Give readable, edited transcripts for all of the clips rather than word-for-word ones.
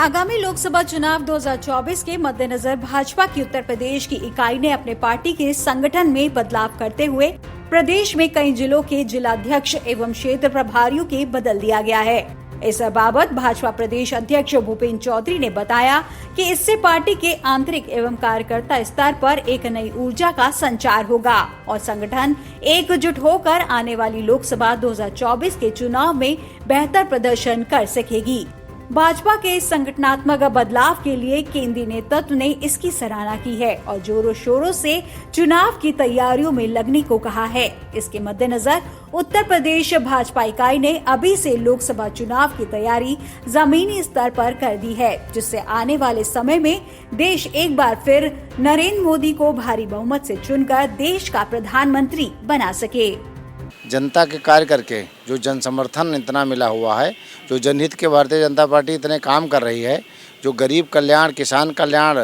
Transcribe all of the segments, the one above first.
आगामी लोकसभा चुनाव 2024 के मद्देनजर भाजपा की उत्तर प्रदेश की इकाई ने अपने पार्टी के संगठन में बदलाव करते हुए प्रदेश में कई जिलों के जिलाध्यक्ष एवं क्षेत्र प्रभारियों के बदल दिया गया है। इस बाबत भाजपा प्रदेश अध्यक्ष भूपेंद्र चौधरी ने बताया कि इससे पार्टी के आंतरिक एवं कार्यकर्ता स्तर पर एक नई ऊर्जा का संचार होगा और संगठन एकजुट होकर आने वाली लोकसभा 2024 के चुनाव में बेहतर प्रदर्शन कर सकेगी। भाजपा के संगठनात्मक बदलाव के लिए केंद्रीय नेतृत्व ने इसकी सराहना की है और जोरों शोरों से चुनाव की तैयारियों में लगने को कहा है। इसके मद्देनजर उत्तर प्रदेश भाजपा इकाई ने अभी से लोकसभा चुनाव की तैयारी जमीनी स्तर पर कर दी है, जिससे आने वाले समय में देश एक बार फिर नरेंद्र मोदी को भारी बहुमत से चुनकर देश का प्रधानमंत्री बना सके। जनता के कार्य करके जो जन समर्थन इतना मिला हुआ है, जो जनहित के भारतीय जनता पार्टी इतने काम कर रही है, जो गरीब कल्याण, किसान कल्याण,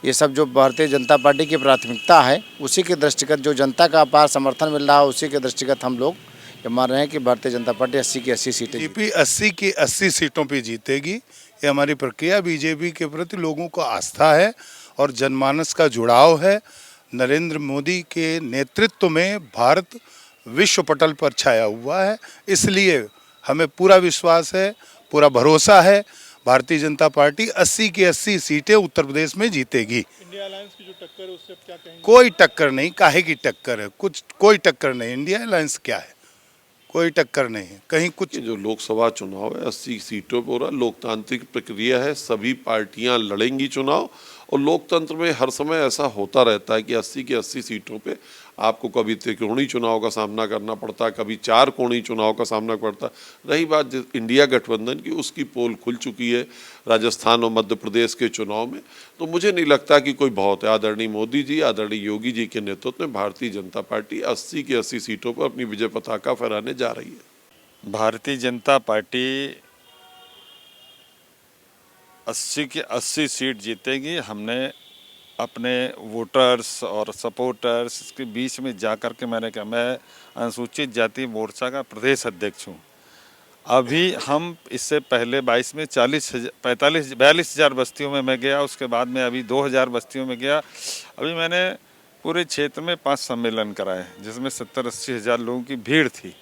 ये सब जो भारतीय जनता पार्टी की प्राथमिकता है, उसी के दृष्टिगत जो जनता का अपार समर्थन मिल रहा है, उसी के दृष्टिगत हम लोग ये मान रहे हैं कि भारतीय जनता पार्टी 80 की 80 सीटें बीजेपी 80 की 80 सीटों पे जीतेगी। ये हमारी प्रक्रिया बीजेपी के प्रति लोगों को आस्था है और जनमानस का जुड़ाव है। नरेंद्र मोदी के नेतृत्व में भारत विश्व पटल पर छाया हुआ है, इसलिए हमें पूरा विश्वास है, पूरा भरोसा है, भारतीय जनता पार्टी 80 की 80 सीटें उत्तर प्रदेश में जीतेगी। इंडिया अलायंस की जो टक्कर है उससे आप क्या कहेंगे? कोई टक्कर नहीं, काहे की टक्कर है? कोई टक्कर नहीं। इंडिया अलायंस क्या है? कोई टक्कर नहीं है कहीं कुछ। जो लोकसभा चुनाव है 80 सीटों पर लोकतांत्रिक प्रक्रिया है, सभी पार्टियां लड़ेंगी चुनाव और लोकतंत्र में हर समय ऐसा होता रहता है कि 80 की 80 सीटों पे आपको कभी त्रिकोणीय चुनाव का सामना करना पड़ता है, कभी 4 कोणीय चुनाव का सामना पड़ता है। रही बात इंडिया गठबंधन की, उसकी पोल खुल चुकी है राजस्थान और मध्य प्रदेश के चुनाव में, तो मुझे नहीं लगता कि कोई बहुत है। आदरणीय मोदी जी, आदरणीय योगी जी के नेतृत्व में भारतीय जनता पार्टी 80 की 80 सीटों पर अपनी विजय पताका फहराने जा रही है। भारतीय जनता पार्टी 80 की 80 सीट जीतेगी। हमने अपने वोटर्स और सपोर्टर्स के बीच में जाकर के मैंने कहा, मैं अनुसूचित जाति मोर्चा का प्रदेश अध्यक्ष हूँ। अभी हम इससे पहले 22 में 42,000 बस्तियों में मैं गया, उसके बाद में अभी 2,000 बस्तियों में गया। अभी मैंने पूरे क्षेत्र में 5 सम्मेलन कराए जिसमें 70-80 हज़ार लोगों की भीड़ थी।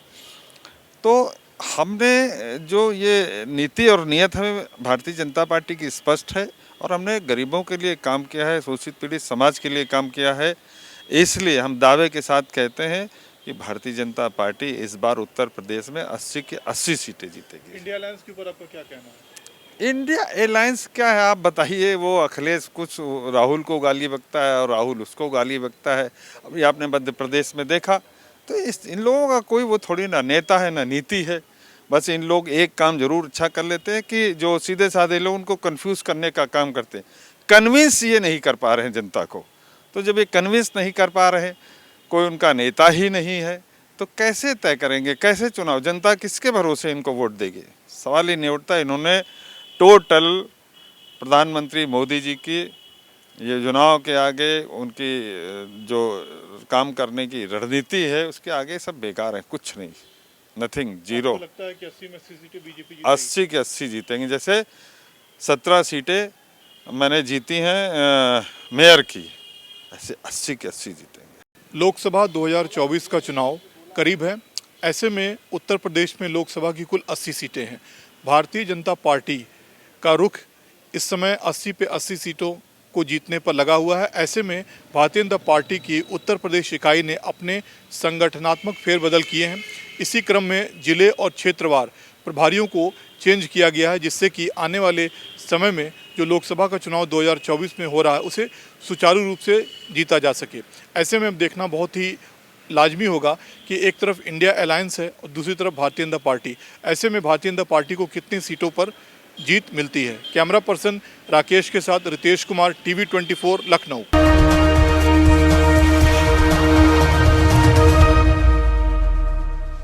तो हमने जो ये नीति और नियत हमें भारतीय जनता पार्टी की स्पष्ट है और हमने गरीबों के लिए काम किया है, शोषित पीड़ित समाज के लिए काम किया है। इसलिए हम दावे के साथ कहते हैं कि भारतीय जनता पार्टी इस बार उत्तर प्रदेश में 80 की 80 सीटें जीतेगी। इंडिया अलायंस के ऊपर आपका क्या कहना है? इंडिया अलायंस क्या है आप बताइए। वो अखिलेश कुछ राहुल को गाली बकता है और राहुल उसको गाली बकता है। अभी आपने मध्य प्रदेश में देखा तो इन लोगों का कोई वो थोड़ी ना नेता है ना नीति है। बस इन लोग एक काम जरूर अच्छा कर लेते हैं कि जो सीधे साधे लोग उनको कंफ्यूज करने का काम करते हैं। कन्विंस ये नहीं कर पा रहे हैं जनता को। तो जब ये कन्विंस नहीं कर पा रहे, कोई उनका नेता ही नहीं है, तो कैसे तय करेंगे, कैसे चुनाव? जनता किसके भरोसे इनको वोट देगी? सवाल ही नहीं उठता। इन्होंने टोटल प्रधानमंत्री मोदी जी की ये चुनाव के आगे उनकी जो काम करने की रणनीति है उसके आगे सब बेकार है, कुछ नहीं, नथिंग, जीरो। लगता है कि 80 में 80 सीटें बीजेपी 80 की 80 जीतेंगे। जैसे 17 सीटें मैंने जीती हैं मेयर की, ऐसे 80 की 80 जीतेंगे। लोकसभा 2024 का चुनाव करीब है। ऐसे में उत्तर प्रदेश में लोकसभा की कुल 80 सीटें हैं। भारतीय जनता पार्टी का रुख इस समय 80 पे 80 सीटों को जीतने पर लगा हुआ है। ऐसे में भारतीय जनता पार्टी की उत्तर प्रदेश इकाई ने अपने संगठनात्मक फेरबदल किए हैं। इसी क्रम में जिले और क्षेत्रवार प्रभारियों को चेंज किया गया है, जिससे कि आने वाले समय में जो लोकसभा का चुनाव 2024 में हो रहा है उसे सुचारू रूप से जीता जा सके। ऐसे में अब देखना बहुत ही लाजमी होगा कि एक तरफ इंडिया अलायंस है और दूसरी तरफ भारतीय जनता पार्टी। ऐसे में भारतीय जनता पार्टी को कितनी सीटों पर जीत मिलती है। कैमरा पर्सन राकेश के साथ रितेश कुमार, TV 24 लखनऊ।